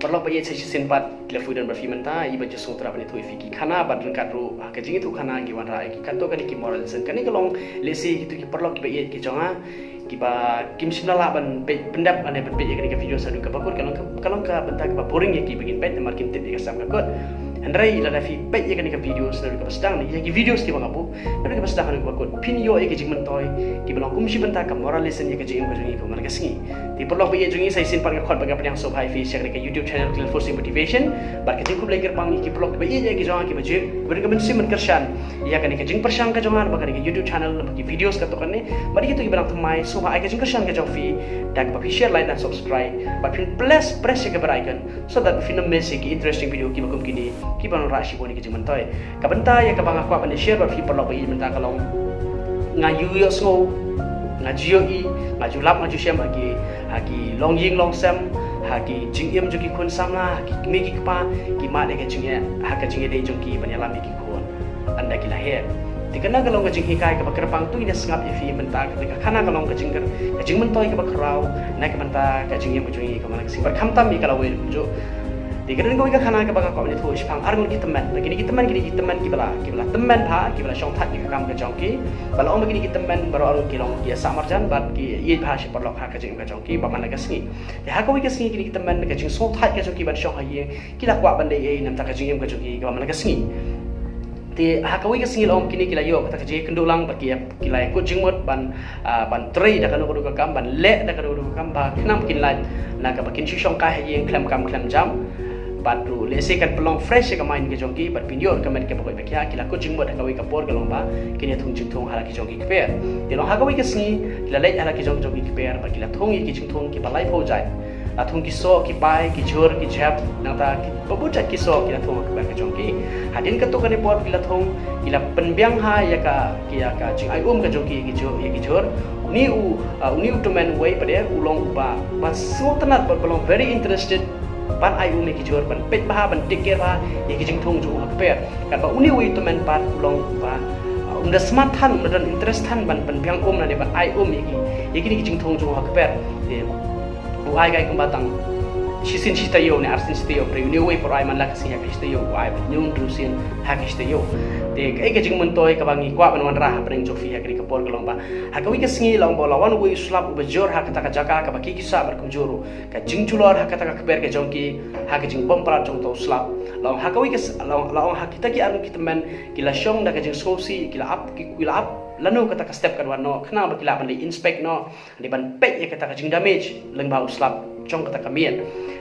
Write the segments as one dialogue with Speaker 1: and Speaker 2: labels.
Speaker 1: perlu bayar sesi sempat lefudan berfirmanta iba jesung terap ni tu ifiki kana badrun kadru kajing itu kana giwan rai ki kanto kan ki moral sen kan kalong lesi itu ki perlu ki bayar ki jonga ki ba kim simlala ban pendap ane ban bayar kan video sadu ka bakut kalong ka bentak ba boring ya ki begin bet mar kim tip ka sam ka kot Andrai ila fi pet ya kan video sadu ka pastang ni ya ki videos ki bang abu adu ka pastang ka bakut pin yo ya ki jing mentoy ki belong kum si bentak ka moral lesson ya ka jing ka jungi ko mar ka singi ti perlu bayar jungi sai sin par ka khot ba ka yang so hai fi share ka YouTube channel Clean Forcing Motivation bar ka jing ku belajar bang ki perlu bayar ya ki jonga ki baje ber ka men sim kershan ya kan ka jing persang ka jonga ba ka YouTube channel ba ki videos ka to kan ni mari ki to ki belang thamai so ba ka jing kershan ka jong fi dak ba fi share like dan subscribe ba fin press ya ka ber icon so that fi no miss ki interesting video ki ba kum kini ki ban rashi boni ki jing mentoy ka benta ya ka bang aku ban share ba fi perlu bayar benta kalong ngayu yo so ngajio i ngaju lap ngaju syam hagi long ying long sam hagi jing yam joki kun samla ki megi kpa ki ma de ka jing ya ha ka jing de joki banyala megi kun anda ki lahir tikana kalong ka jing hikai ka bakrapang tu ina sngap ifi menta ka khana kalong ka jing mentoy ka bakrau na ka menta ka jing yam joki ka mana sing bar khamtam mi kala we jo Dikeren kau ikan khana ke bangga kau ni tu isipang argun kita teman, begini kita teman kita teman pha, kita syong that kita kam ke jongki, bala om begini kita teman baru argun kilong dia samarjan, bat ki ye pha si perlok ha ke jongki, ba mana ke singi, dia ha kau ikan singi kita teman ke jong syong that ke jongki bat syong haye, kita kuat benda ye nam tak ke jong ke jongki, ba mana ke singi. Ti ha kau ikan singi om kini kita yo kata ke kendulang bat ki kita ikut jengmut ban tray dah kanu ke kam ban le dah kanu ke kam ba kenam kin lai, nak ke bakin syong kai haye klem jam. Batu lesi kan pelong fresh ke main ke jongki bat pinjor ke main ke pokok bekia kila kucing buat kawai kapor kalong ba kini thung jing thung hala ke jongki ke per dilong ha kawai ke singi kila leit hala ke jongki ke per ba kila thung ki jing thung ki balai pho jai a thung ki so ki pai ki jor ki jap nang ta ki pabucat ki so kila thung ke jongki hadin ka to kan por kila thung kila penbiang ha ya ka jing ai ke jongki ki jor ni to man way pada ulong ba so tenat belong very interested ban ai umi ki jor ban pet bah ban tiker bah ye ki jing thong ju ha per kan ba uni wi to men pat long ba da smart than dan interest than ban piang na ne ban ai ye ki ni ki jing thong ju ha per de u ai gai kum batang sisin sita yo ne arsin sita yo pre uni wi por ai man la kasi ha ki sita yo ai nyung drusin ha ki sita yo de kai ke jing mentoy ka bangi kwa ban rah preng jofi ha ki kapor kalong ba ha ka wi ke singi long bo lawan wi slap u bajor ha kata ka jaka ka ba ki sa bar kum juru ka jing chulor ha kata ka ber ke jongki ha ke jing bom para jong to slap long ha ka wi ke long ha kita ki anu kita men kila syong da ka jing sosi kila up lanu kata ka step kan wano khna ba kila ban li inspect no di ban pet ya kata ka jing damage leng ba slap jong kata ka mien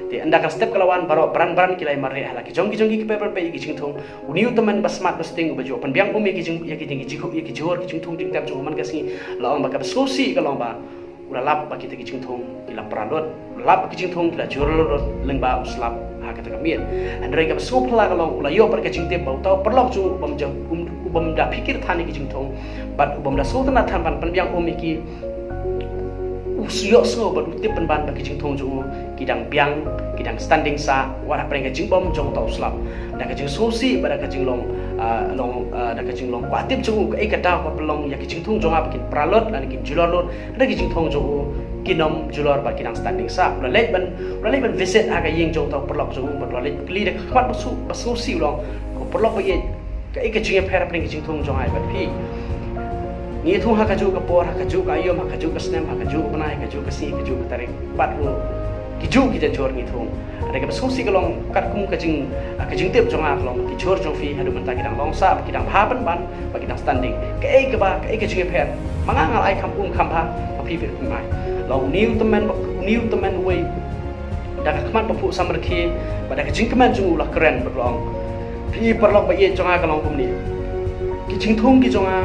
Speaker 1: di anda ka step kalawan baro bran kila mare hala ki jongki ki paper pe ki jing thong uniu teman bas smart bas ting ba jo pan biang umi ki jing ki jor ki jing thong ting tap jong man ka singi la ba ka sosi kalong ba ula lap ba kita ki jing thong kila pranot lap ki jing thong kila jor leng ba slap ha kata ka mien andrai ka so phla kalong ula yo par ka jing tep ba tau perlok ju bam da pikir thani ki jing thong bat bam da so tana than pan biang umi ki usyo so bat tip pan ban ba ki jing thong ju kidang biang kidang standing sa wara preng ka jing bom jong tau slap da ka jing sosi ba da ka jing long da ka jing long kwatip ju ka ikata ko pelong ya ki jing thong jong apakin pralot dan ki julor da ki jing thong ju kinom julor ba kidang standing sa la leit ban visit aga ying jong tau perlok ju ba la leit kli da khmat ba sosi long ko perlok ba ye ka jing pher preng ki jing thong jong ai ba phi ni thung ha ka ju ka por ha ka ju ka yom ha ka ju ka snem ha ka ju banai ka ju ka si ka ju ka tarik pat ru ki ju ki jor ni thung ada ka sosi ka long kat kum ka jing tip jong a long ki jor jong fi hadu man ta ki dang long sa ki dang ha ban ba ki dang standing ka jing pher mangangal ai kam pha pa phi pi mai long new teman way da ka khmat pa pu samar khi ba da ka jing kaman ju la keren ba long phi perlok ba ye jong a ka long kum ni ki jing thung ki jong a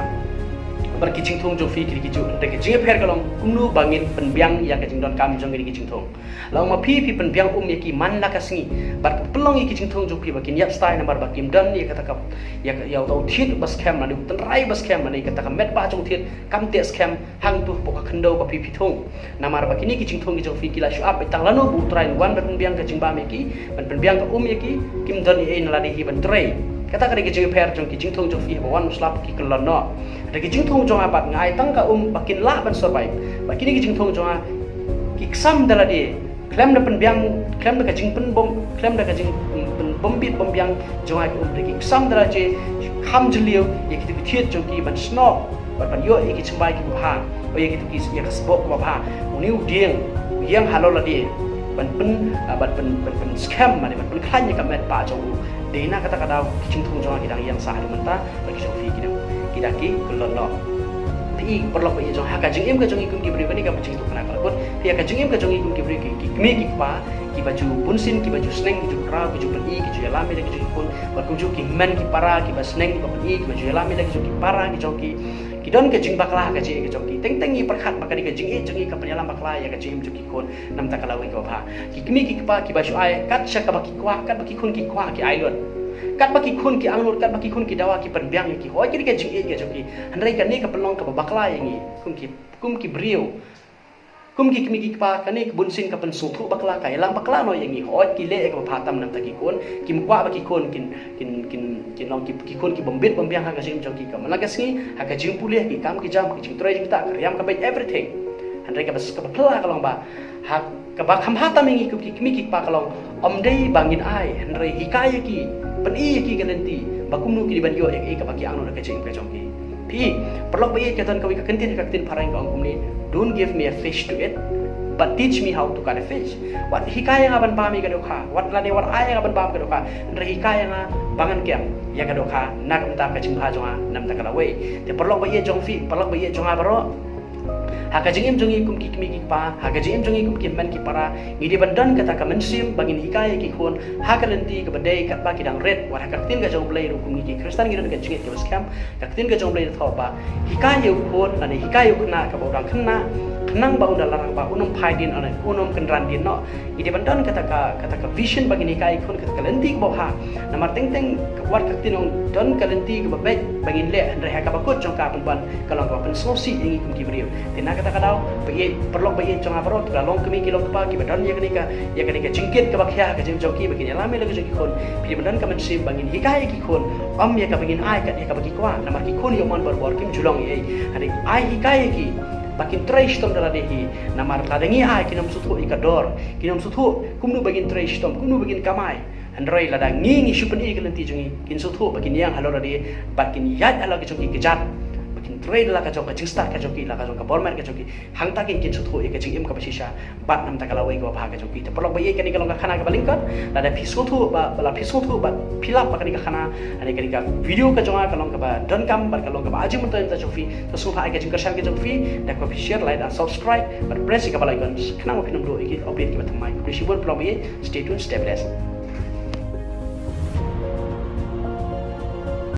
Speaker 1: bar ki jing thong jo fi ki ju de ki jing pher kalong kumnu bangin penbiang ya ka jing don kam jong ki jing thong law ma phi penbiang ya ki man la ka singi bar pelong ki jing thong jo ki bakin yap style number bakim dan ya kata ka ya tau thit bas cam na du tenrai bas cam na kata ka met ba jong thit kam te scam hang tu pok khando ba phi thong namar bakini ki jing thong ki jong fi ki la shu up tang lanu bu trai wan bar penbiang ka jing ba me ki penbiang ka ya ki kim dan e na la di hi ban trai kata ka ki jing pher jong ki jing thong jo fi ba wan slap ki kelon no ada ki jing thong jong apat ngai tang ka bakin la ban survive bakini ki jing thong jong ki ksam dala di klem da penbiang klem da kajing pen bom klem da kajing bombit bombiang jong ai breaking sam dara je kham jliu ye ki thiet jong ki ban snok ban yo ye ki chmbai ki bha o ye ki ye ka sbok ba bha uniu dieng yang halo la di ban pen scam mane ban pen khan ye ka met pa jong de na kata kata kicing thung jong ki dang yang sa ha menta ba ki sofi ki da ki kulon no pi perlu ba ye jong ha ka jing em ka jong ikum ki bri bani ka ba jing tu kana ka pun pi ka jing em ka jong ikum ki bri ki me ki pa ki baju bunsin ki baju sneng ki jukra ki ju pen i ki ju yalami da ki ju pun ba ku ju ki men ki para ki ba sneng ki ba pen i ki baju yalami da ki ju ki para ki jong ki don ke jing bakla ka je ke jong ki teng teng i perkhat maka di ke jing i jong i ka penyalam bakla ya ka jing ju ki kon nam ta kala wi ko pha ki mi ki pa ki baju ai kat sha ka ba ki kwa kat ba ki kun ki kwa ki ai lon kat ba ki kun ki anglur kat ba ki kun ki dawa ki penbiang ki hoi ki ke jing i ke jong ki handrai ka ni ka pelong ka bakla yang i kum ki brio kum ki mi ki pa kani bunsin ka pen suthu bakla ka elang bakla no yang i hoi ki le ka pha tam nam ta ki kon kim kwa ba ki kon kin long ki kon ki bombit bombiang ha ka jing jong ki ka mana ka singi ha ka jing pulih ki kam ki jam ki jing trai jing ta ka riam ka bai everything handrai ka bas ka phla ka long ba ha ka ba kham ha ta mi ki mi ki pa ka long om dei bangin ai handrai hikaya ki pen i ki ganti ba kumnu ki ban yo ek ka ba ki angno ka jing ka jong ki pi perlu bayi kita kami kekentin parang kau kumni don't give me a fish to eat but teach me how to catch a fish what hikaya ngaban pami ka dokha what lade what aya ngaban pam ka dokha ndra hikaya nga bangan kem ya ka dokha nak mta ka jing ha jonga nam ta kala we te perlu bayi jong fi perlu bayi jonga baro haka jing em jong ikum ki mi ki pa haka jing em jong ikum ki men ki para ngidi bandan kata ka mensim bangin hikaya ki khon haka lenti ka badai kat ba ki dang red war haka tin ga jong blai ru kum ki kristan ngi ka jing ki scam ka tin ga jong blai tho ba hikaya khon ane hikaya khna ka ba dang khna khnang ba undal larang ba unum phai din ane unum kenran din no ngidi bandan kata ka vision bangin hikaya khon ka lenti ka ba ha namar teng teng war ka tin on don ka lenti ka ba bet bangin le andre haka ba kot jong ka ban kalong ka pen sosi ngi kum ki brio tina kata kadau bayi perlu bayi jong abro tu long kemi kilong pa ki badan ya kenika jingkit ke bakhya ke jing joki begini lami lagi joki kon pi badan ka mensim bangin hikaya ki kon om ya ka bangin ai ka ya ka bagi kwa namar ki kon yo mon bor kim julong ei hari ai hikaya ki bakin trash tom dala dehi namar ladangi ai kinam suthu ikador kinam suthu kumnu bagin trash tom kumnu bagin kamai androi ladang ngi supen i kelenti jongi kin suthu bakin yang halora di bakin yat ala ke jongi kejat trade la ka jong ka jing start ka jong ki la ka jong ka borman ka jong ki hang ta kin suthu e ka jing im ka basisha bat nam ta kala wei ko bha ka jong ki te polok bai ka ni ka long ka khana ka balingkat la da phisu thu ba la phisu thu ba philap ka ni ka khana ani ka ni ka video ka jong ka long ka ba don kam ba ka long ka ba aji mun ta jong fi to su tha ka jing ka share ka jong fi da ko share like and subscribe but press ka bal icon khana mo kinum do ki update ki ba thamai appreciate polok bai stay tuned stay blessed